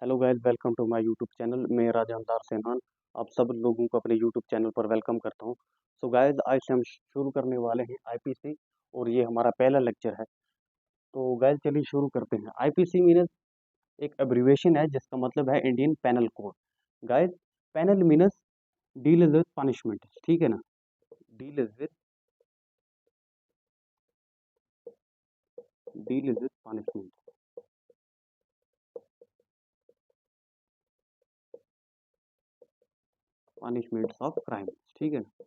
Hello guys, welcome to my YouTube channel. मैं राजंदार सेनान आप सब लोगों को अपने यूट्यूब चैनल पर वेलकम करता हूं। सो गाइस, आज से हम शुरू करने वाले हैं आईपीसी और ये हमारा पहला लेक्चर है। तो गाइस, चलिए शुरू करते हैं। आईपीसी मीन्स एक एब्रिविएशन है जिसका मतलब है Indian penal code. Guys, penal means deal with punishment, ठीक है ना। Deal with punishment, punishments of crime, ठीक है ना।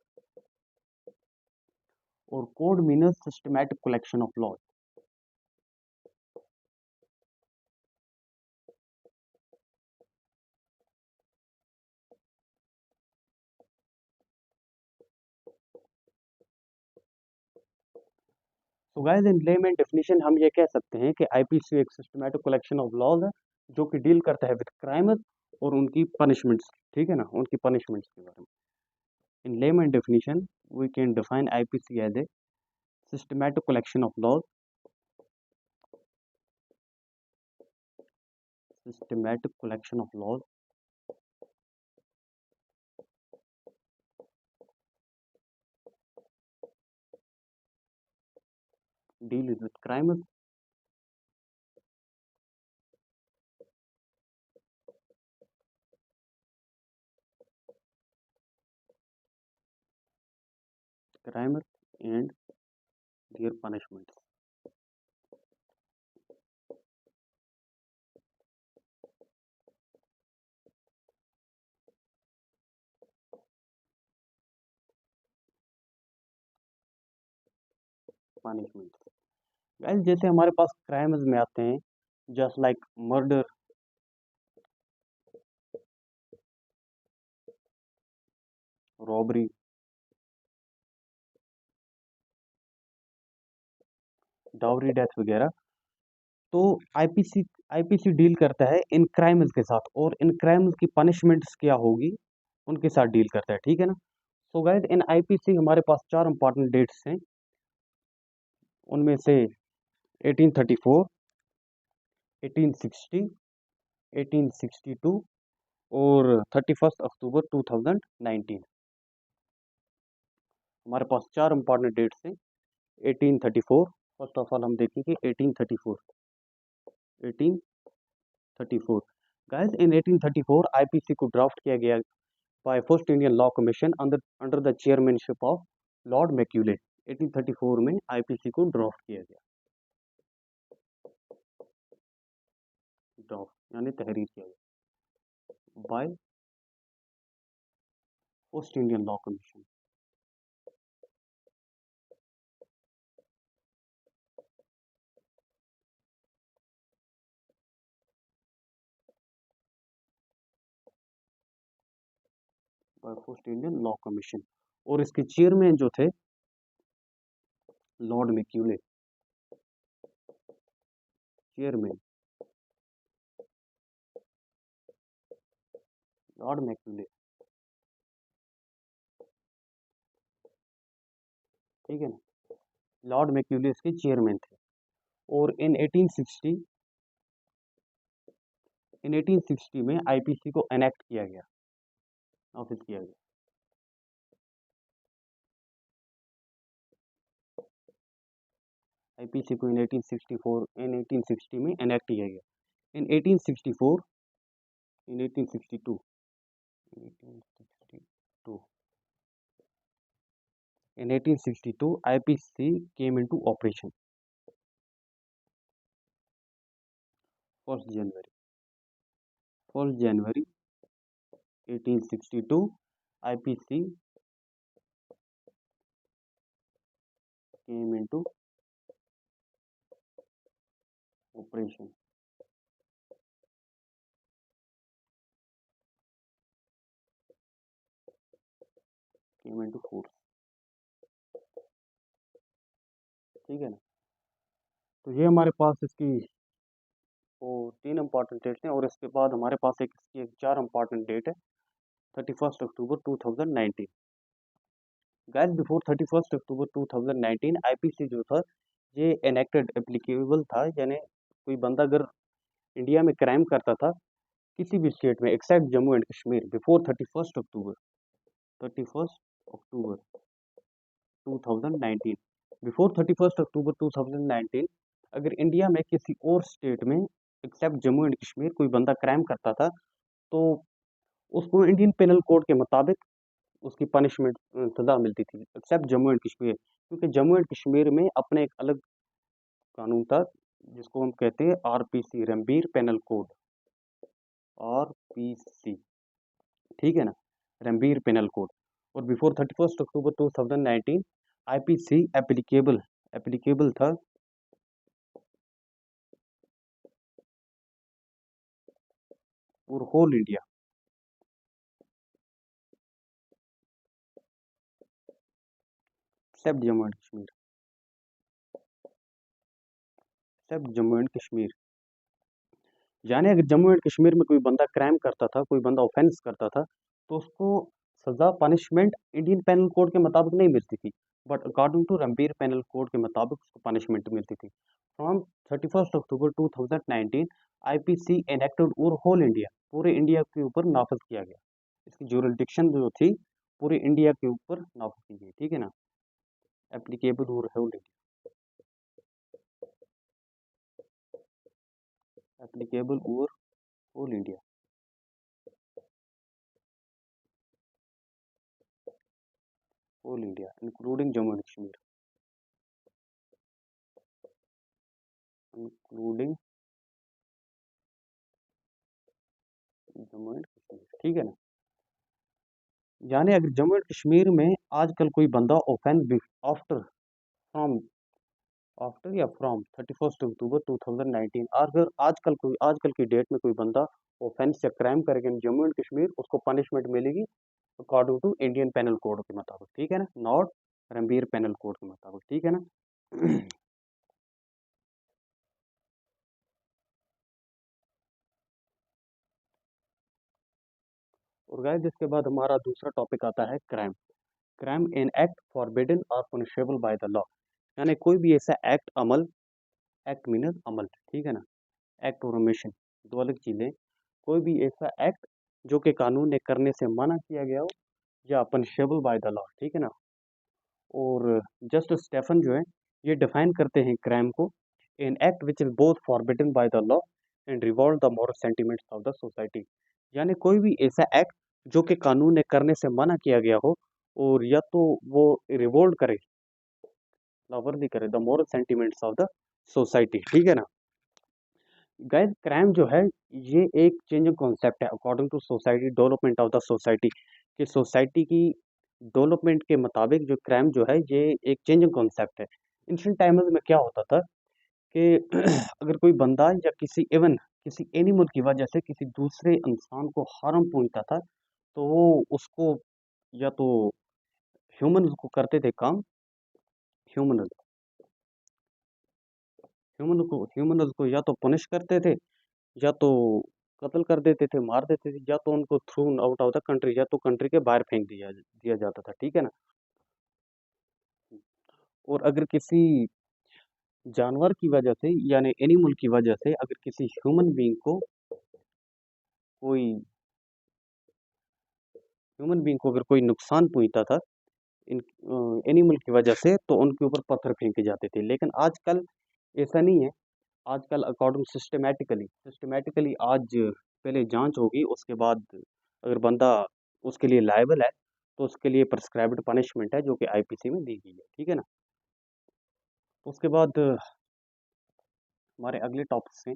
और code means systematic collection of law. तो गाइस, इन लेमैन डेफिनेशन हम ये कह सकते हैं कि आईपीसी एक सिस्टमैटिक कलेक्शन ऑफ लॉज है जो कि डील करता है विद क्राइम्स और उनकी पनिशमेंट्स, ठीक है ना, उनकी पनिशमेंट्स के बारे में। In layman definition we can define IPC as a systematic collection of laws, systematic collection of laws deal with crimes crimes and their punishments. Punishments guys, जैसे हमारे पास क्राइम्स में आते हैं just like murder, robbery, dowry death वगैरह। तो IPC IPC deal करता है इन क्राइम्स के साथ और इन क्राइम्स की पनिशमेंट्स क्या होगी उनके साथ डील करता है, ठीक है ना। सो गाइस, इन आईपीसी हमारे पास चार इंपॉर्टेंट डेट्स हैं। उनमें से 1834, 1860, 1862 और 31 अक्टूबर 2019। हमारे पास चार इंपॉर्टेंट डेट्स हैं। 1834, फर्स्ट ऑफ ऑल हम देखेंगे 1834। 1834 गाइस, इन 1834 आईपीसी को ड्राफ्ट किया गया by First Indian Law Commission under the chairmanship of Lord Macaulay। 1834 में आईपीसी को ड्राफ्ट किया गया। ड्राफ्ट यानी तहरीर किया गया by first Indian law commission. By first Indian law commission और इसके चेयरमैन जो थे Lord Macaulay. Chairman Lord Macaulay, ठीक है ना। लॉर्ड मैक्यूले इसके चेयरमैन थे। और इन 1860 में आईपीसी को एनेक्ट किया गया, ऑफिस किया गया। आईपीसी को इन 1860 में एनेक्ट किया गया। इन 1864, इन 1862, 1862 in 1862 IPC came into operation। First January 1862 IPC came into operation। came into force, ठीक है ना। तो ये हमारे पास इसकी वो तीन इंपॉर्टेंट डेट हैं और इसके बाद हमारे पास इसकी एक चार इंपॉर्टेंट डेट है। 31 October 2019। Guys, before 31 October 2019 IPC जो था ये एनेक्टेड एप्लीकेबल था, यानी कोई बंदा अगर इंडिया में क्राइम करता था किसी भी स्टेट में except Jammu and Kashmir before 31 October 2019, before 31 October 2019 अगर इंडिया में किसी और स्टेट में एक्सेप्ट जम्मू एंड कश्मीर कोई बंदा क्राइम करता था, तो उसको इंडियन पेनल कोड के मुताबिक उसकी पनिशमेंट सजा मिलती थी, एक्सेप्ट जम्मू एंड कश्मीर, क्योंकि जम्मू एंड कश्मीर में अपने एक अलग कानून था जिसको हम कहते हैं RPC, Ranbir penal code, RPC, ठीक है ना, रणबीर पेनल कोड। और before 31 October 2019 IPC applicable applicable था for whole India, except Jammu and Kashmir, except Jammu and Kashmir. यानी अगर जम्मू एंड कश्मीर में कोई बंदा क्राइम करता था, कोई बंदा ऑफेंस करता था, तो उसको सजा पनिशमेंट इंडियन पेनल कोड के मुताबिक नहीं मिलती थी, but according to Ranbir penal code के मुताबिक उसको पनिशमेंट मिलती थी। फ्रॉम 31 अक्टूबर 2019 आईपीसी एनेक्टेड और होल इंडिया, पूरे इंडिया के ऊपर नाफिज किया गया। इसकी जुरिडिक्शन जो थी पूरे इंडिया के ऊपर नाफिज की गई, ठीक है ना, एप्लीकेबल और होल इंडिया, एप्लीकेबल और whole India, whole India including Jammu and Kashmir, including Jammu and Kashmir, ठीक है ना। यानी अगर जम्मू एंड कश्मीर में आजकल कोई बंदा ऑफेंस आफ्टर फ्रॉम आफ्टर या फ्रॉम 31 अक्टूबर 2019, अगर आजकल की डेट में कोई बंदा ऑफेंस या क्राइम करेगा जम्मू एंड कश्मीर, उसको पनिशमेंट मिलेगी according to Indian penal code के मुताबिक, ठीक है ना, नॉट रणबीर पेनल कोड के मुताबिक, ठीक है ना। और गाइस जिसके बाद हमारा दूसरा टॉपिक आता है crime. Crime in act forbidden और पनिशेबल बाय द लॉ, यानी कोई भी ऐसा एक्ट अमल, एक्ट मीनस अमल, ठीक है ना, एक्ट और ओमिशन दो अलग चीजें। कोई भी ऐसा एक्ट जो कि कानून ने करने से मना किया गया हो या पनिशेबल बाय द लॉ, ठीक है ना। और जस्ट स्टेफन जो है ये डिफाइन करते हैं क्राइम को, an act which is both forbidden by the law and revolve the moral sentiments of the society, यानी कोई भी ऐसा एक्ट जो कि कानून ने करने से मना किया गया हो और या तो वो रिवोल्ट करे, लावर्दी करे the moral sentiments of the society, ठीक है ना। गाइस क्राइम जो है ये एक चेंजिंग कॉन्सेप्ट है according to society development of the society, कि सोसाइटी की डेवलपमेंट के मुताबिक जो क्राइम जो है ये एक चेंजिंग कॉन्सेप्ट है। एंशिएंट टाइम्स में क्या होता था कि अगर कोई बंदा या किसी इवन किसी एनिमल की वजह से किसी दूसरे इंसान को हार्म पहुंचता था, तो वो उसको या तो ह्यूमन को करते थे काम, ह्यूमन ह्यूमन को या तो पनिश करते थे, या तो कत्ल कर देते थे, मार देते थे, या तो उनको through out of the country, या तो कंट्री के बाहर फेंक दिया दिया जाता था, ठीक है ना। और अगर किसी जानवर की वजह से यानी एनिमल की वजह से अगर किसी ह्यूमन बीइंग को कोई ह्यूमन बीइंग को अगर कोई नुकसान पहुंचता था इन एनिमल की वजह से, तो उनके ऊपर पत्थर फेंके जाते थे। लेकिन आजकल ऐसा नहीं है, आजकल अकॉर्डिंग सिस्टमेटिकली आज पहले जांच होगी, उसके बाद अगर बंदा उसके लिए लायबल है तो उसके लिए प्रिस्क्राइब्ड पनिशमेंट है जो कि आईपीसी में दी गई है, ठीक है ना। उसके बाद हमारे अगले टॉपिक से,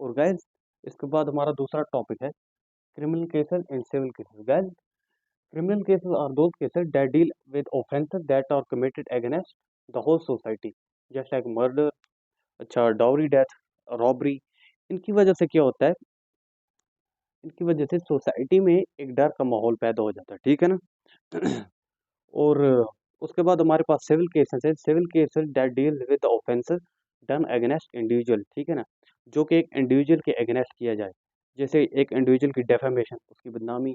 और गैस इसके बाद हमारा दूसरा टॉपिक है criminal cases and civil cases. Guys criminal cases are those cases that deal with offenses that are committed against the whole society, जैसे like मर्डर, अच्छा डाउरी डेथ, रॉबरी। इनकी वजह से क्या होता है, इनकी वजह से सोसाइटी में एक डर का माहौल पैदा हो जाता है, ठीक है ना। और उसके बाद हमारे पास सिविल केसेस है, civil cases that deal with offences done against individual, ठीक है ना, जो कि एक इंडिविजुअल के अगेंस्ट किया जाए, जैसे एक इंडिविजुअल की डेफेमेशन, उसकी बदनामी,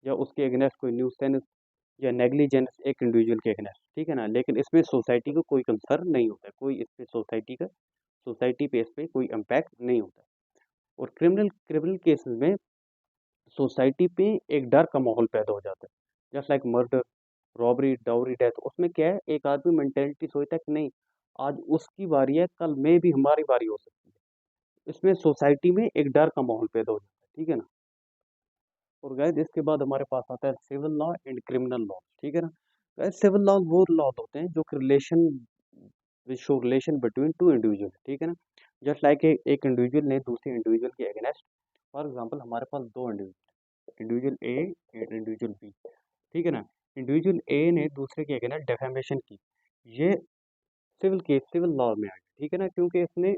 या उसके अगेंस्ट कोई न्यूसेंस या नेग्लिजेंस एक इंडिविजुअल के अगेंस्ट, ठीक है ना। लेकिन इसमें सोसाइटी को कोई कंसर्न नहीं होता है, कोई इस पे सोसाइटी पे इस पे कोई इम्पैक्ट नहीं होता है। और क्रिमिनल क्रिमिनल केसेस में सोसाइटी पे एक डर का माहौल पैदा हो जाता है, just like murder, robbery, dowry, death. उसमें क्या है, एक आदमी मेंटेलिटी सोचता है कि नहीं, आज उसकी बारी है, कल में भी हमारी बारी हो सकती है। इसमें सोसाइटी में एक डर का माहौल पैदा हो जाता है, ठीक है ना। और गाइस इसके बाद हमारे पास आता है civil law and criminal law, ठीक है ना। गाइस सिविल लॉ वो लॉ होते हैं जो कि show relation between two individual, ठीक है ना। जस्ट लाइक एक इंडिविजुअल ने दूसरे इंडिविजुअल के अगेंस्ट, फॉर एग्जांपल हमारे पास दो individual, individual A and individual B, ठीक है ना। इंडिविजुअल ए ने दूसरे के अगेंस्ट डेफेमेशन की, ये सिविल लॉ में आएगा, ठीक है ना, क्योंकि इसने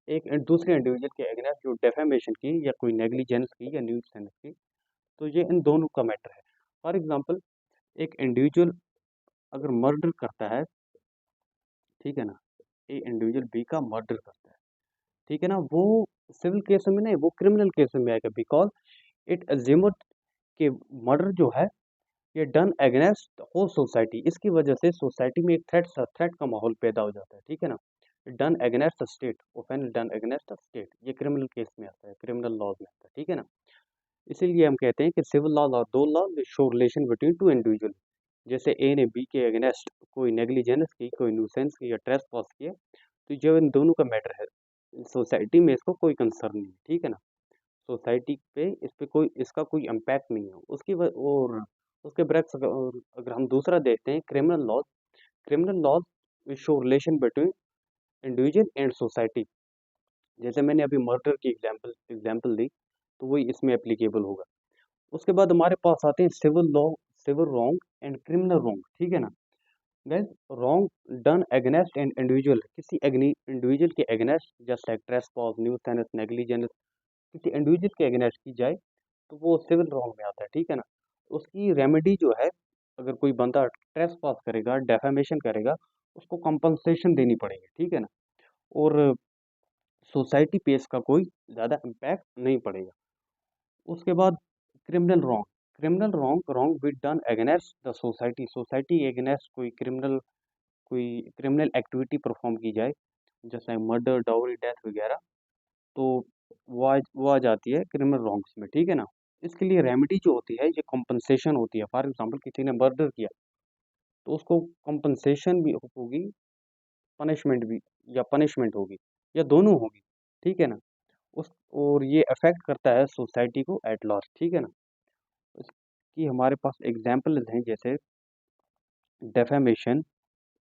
एक दूसरे इंडिविजुअल के अगेंस्ट जो डेफेमेशन की या कोई नेग्लिजेंस की या न्यूसेंस की, तो ये इन दोनों का मैटर है। फॉर एग्जांपल एक इंडिविजुअल अगर मर्डर करता है, ठीक है ना, ए इंडिविजुअल बी का मर्डर करता है, ठीक है ना, वो सिविल केस में नहीं, वो क्रिमिनल केस में आएगा, बिकॉज इट अज्यूम्ड कि मर्डर जो है ये डन अगेंस्ट होल सोसाइटी। इसकी वजह से सोसाइटी में एक थ्रेट का माहौल पैदा हो जाता है, ठीक है ना। Done against state, offence done against state, ये क्रिमिनल केस में आता है, क्रिमिनल लॉज में आता है, ठीक है ना। इसीलिए हम कहते हैं कि सिविल लॉज और दो law show relation between two individual. जैसे ए ने बी के अगेंस्ट कोई नेग्लिजेंस की, कोई न्यूसेंस की या ट्रेसपास किया, तो जो इन दोनों का मैटर है, सोसाइटी में इसको कोई कंसर्न नहीं है, ठीक है ना। सोसाइटी पे इस पे कोई इसका कोई इम्पैक्ट नहीं है और उसके ब्रैक्स अगर हम दूसरा देखते हैं criminal laws show relation between individual and society. जैसे मैंने अभी मर्डर की एग्जांपल दी, तो वही इसमें एप्लीकेबल होगा। उसके बाद हमारे पास आते हैं civil law, civil wrong and criminal wrong, ठीक है ना। Guys wrong done against an individual, किसी इंडिविजुअल के against, just like trespass, nuisance, negligence, किसी इंडिविजुअल के अगेंस्ट की जाए, तो वो सिविल रॉन्ग में आता है, ठीक है ना। उसकी रेमेडी जो है, अगर कोई बंदा ट्रेसपास करेगा, डेफेमेशन करेगा, उसको कंपनसेशन देनी पड़ेगी, ठीक है ना। और सोसाइटी पे इसका कोई ज़्यादा इम्पैक्ट नहीं पड़ेगा। उसके बाद criminal wrong, wrong with done against the society, society के अगेंस्ट कोई क्रिमिनल एक्टिविटी परफॉर्म की जाए, जैसे मर्डर, डाउरी, डेथ वगैरह, तो वो आ जाती है क्रिमिनल रॉन्ग्स में, ठीक है ना। इसके लिए रेमेडी जो होती है ये कॉम्पनसेशन होती है। फॉर एग्जांपल किसी ने मर्डर किया, तो उसको कॉम्पनसेशन भी होगी, पनिशमेंट होगी, या दोनों होगी, ठीक है ना। उस और ये अफेक्ट करता है सोसाइटी को एट लार्ज, ठीक है ना। इसकी हमारे पास एग्जाम्पल हैं, जैसे डेफेमेशन,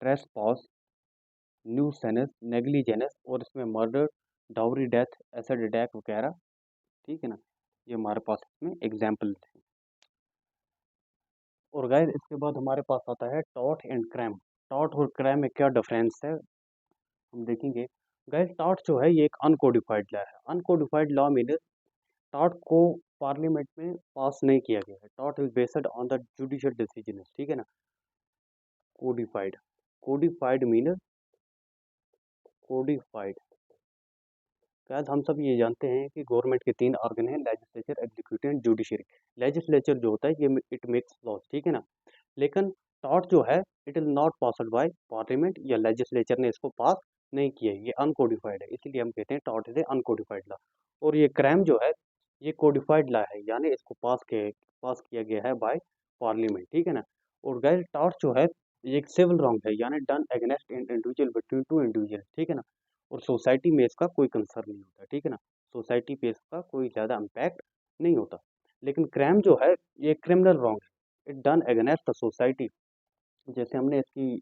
ट्रेसपास, न्यूसेंस, नेग्लिजेंस, और इसमें murder, dowry, death, acid attack वगैरह, ठीक है ना। ये हमारे पास इसमें एग्जाम्पल हैं। और गाइस इसके बाद हमारे पास आता है टॉर्ट एंड क्राइम। टॉर्ट और क्राइम में क्या डिफरेंस है, हम देखेंगे। गाइस टॉर्ट जो है ये एक अनकोडिफाइड लॉ है। अनकोडिफाइड लॉ मीन टॉर्ट को पार्लियामेंट में पास नहीं किया गया है। Tort is based on the judicial decision, ठीक है ना। Codified, codified mean codified. शायद हम सब ये जानते हैं कि गवर्नमेंट के तीन ऑर्गन हैं, legislature, executive and judiciary. Legislature जो होता है ये इट मेक्स लॉज, ठीक है ना। लेकिन टॉर्ट जो है it is not passed by parliament या लेजिस्लेचर ने इसको पास नहीं किया है, ये अनकोडिफाइड है, इसीलिए हम कहते हैं tort is a uncodified law. और ये क्राइम जो है ये कोडिफाइड लॉ है, यानी इसको पास किया गया है बाय पार्लियामेंट, ठीक है ना। और गाइस टॉर्ट जो है ये एक सिविल रॉन्ग है, यानी done against an individual between two individual, ठीक है ना। और सोसाइटी में इसका कोई कंसर्न नहीं होता, ठीक है ना। सोसाइटी पे इसका कोई ज़्यादा इम्पैक्ट नहीं होता। लेकिन क्राइम जो है ये क्रिमिनल रॉन्ग है, it done against the society. जैसे हमने इसकी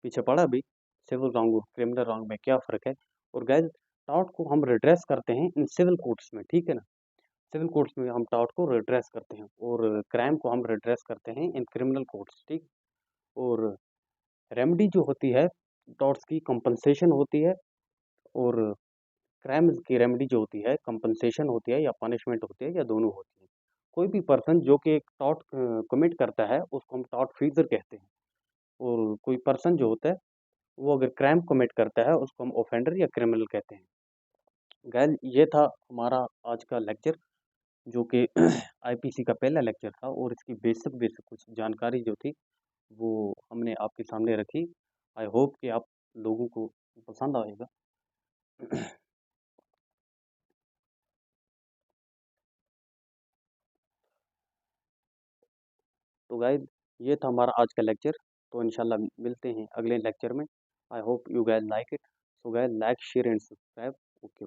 पीछे पढ़ा भी, सिविल रॉन्ग और क्रिमिनल रॉन्ग में क्या फ़र्क है। और गैस टाउट को हम रिड्रेस करते हैं इन सिविल कोर्ट्स में, ठीक है ना। सिविल कोर्ट्स में हम टाउट को रिड्रेस करते हैं, और क्राइम को हम रिड्रेस करते हैं इन क्रिमिनल कोर्ट्स, ठीक। और रेमेडी जो होती है टाउट्स की, कंपनसेशन होती है। और क्राइम्स की रेमेडी जो होती है कंपनसेशन होती है या पनिशमेंट होती है, या दोनों होती है। कोई भी पर्सन जो कि एक टॉर्ट कमिट करता है उसको हम टॉर्ट फीजर कहते हैं। और कोई पर्सन जो होता है वो अगर क्राइम कमिट करता है उसको हम ऑफेंडर या क्रिमिनल कहते हैं। गैल ये था हमारा आज का लेक्चर। जो कि आईपीसी का पहला लेक्चर था, और इसकी बेसिक बेसिक कुछ जानकारी जो थी वो हमने आपके सामने रखी। आई होप कि आप लोगों को पसंद आएगा। तो गाइज, ये था हमारा आज का लेक्चर। तो इंशाल्लाह मिलते हैं अगले लेक्चर में। I hope you guys like it. So guys, like share and subscribe. Okay.